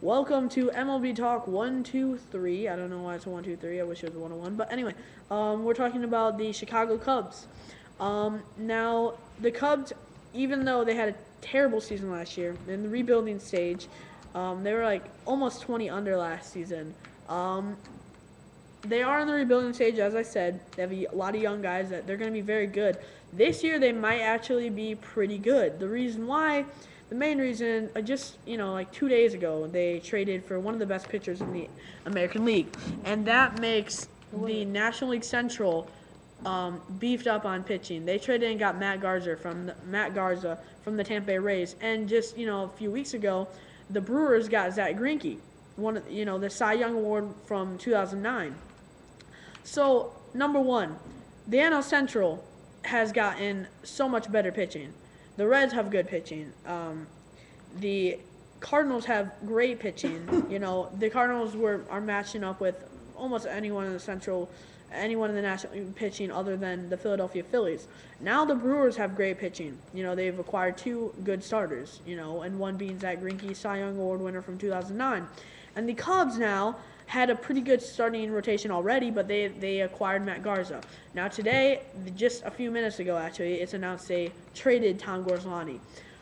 Welcome to MLB Talk 123. I don't know why it's a 123. I wish it was a 101. But anyway, we're talking about the Chicago Cubs. Now, the Cubs, even though they had a terrible season last year in the rebuilding stage, they were like almost 20 under last season. They are in the rebuilding stage, as I said. They have a lot of young guys that they're going to be very good. This year, they might actually be pretty good. The main reason, just like 2 days ago, they traded for one of the best pitchers in the American League, and that makes the National League Central beefed up on pitching. They traded and got Matt Garza from the Tampa Bay Rays, and just a few weeks ago, the Brewers got Zach Greinke, the Cy Young Award from 2009. So, number one, the NL Central has gotten so much better pitching. The Reds have good pitching. The Cardinals have great pitching. The Cardinals are matching up with almost anyone in the Central, anyone in the National League pitching other than the Philadelphia Phillies. Now the Brewers have great pitching. They've acquired two good starters, and one being Zach Greinke, Cy Young Award winner from 2009. And the Cubs now had a pretty good starting rotation already, but they acquired Matt Garza. Now today, just a few minutes ago actually, it's announced they traded Tom Gorslani.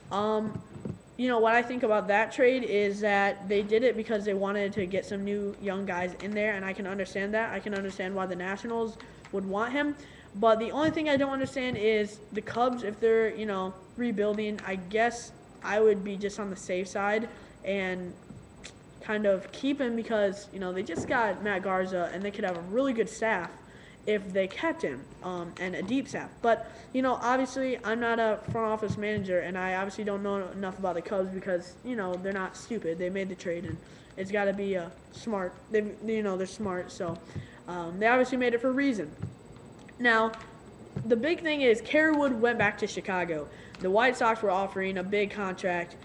What I think about that trade is that they did it because they wanted to get some new young guys in there, and I can understand that. I can understand why the Nationals would want him. But the only thing I don't understand is the Cubs, if they're, rebuilding, I guess I would be just on the safe side and kind of keep him because, they just got Matt Garza, and they could have a really good staff if they kept him, and a deep staff. But, obviously I'm not a front office manager, and I obviously don't know enough about the Cubs because, they're not stupid. They made the trade, and it's got to be smart. They're smart, so they obviously made it for a reason. Now, the big thing is Kerry Wood went back to Chicago. The White Sox were offering a big contract,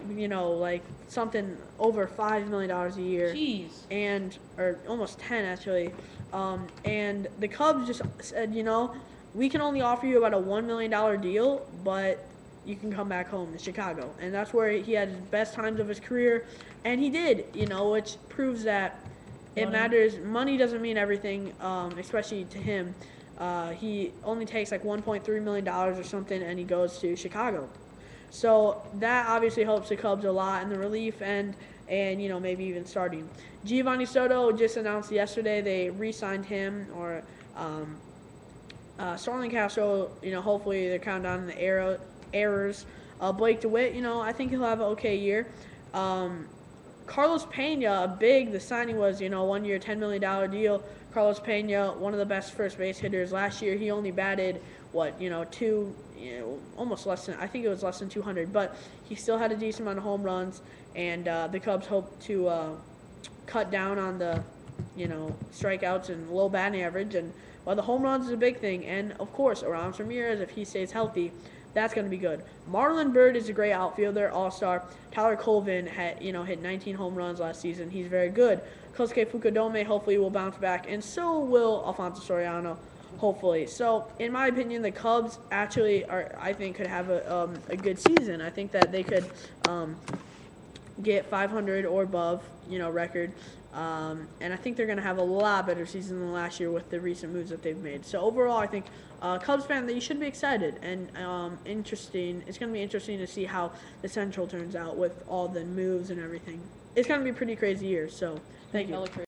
like something over $5 million a year. Jeez. Or almost 10 actually. And the Cubs just said, we can only offer you about a $1 million deal, but you can come back home to Chicago. And that's where he had his best times of his career, and he did, which proves that it matters. Money doesn't mean everything, especially to him. He only takes like $1.3 million or something, and he goes to Chicago. So that obviously helps the Cubs a lot in the relief end and maybe even starting. Giovanni Soto just announced yesterday they re-signed him, or Starling Castro, hopefully they're counting down the errors. Blake DeWitt, I think he'll have an okay year. Carlos Pena, the signing was, 1 year, $10 million deal. Carlos Pena, one of the best first base hitters last year. He only batted, almost less than, I think it was less than 200, but he still had a decent amount of home runs, and the Cubs hope to cut down on the, strikeouts and low batting average, and the home runs is a big thing, and of course, Aramis Ramirez, if he stays healthy, that's going to be good. Marlon Byrd is a great outfielder, all-star. Tyler Colvin had, hit 19 home runs last season. He's very good. Kosuke Fukudome hopefully will bounce back, and so will Alfonso Soriano, hopefully. So, in my opinion, the Cubs actually I think, could have a good season. I think that they could get 500 or above, record. And I think they're going to have a lot better season than last year with the recent moves that they've made. So overall, I think Cubs fan, that you should be excited and interesting. It's going to be interesting to see how the Central turns out with all the moves and everything. It's going to be a pretty crazy year. So thank you.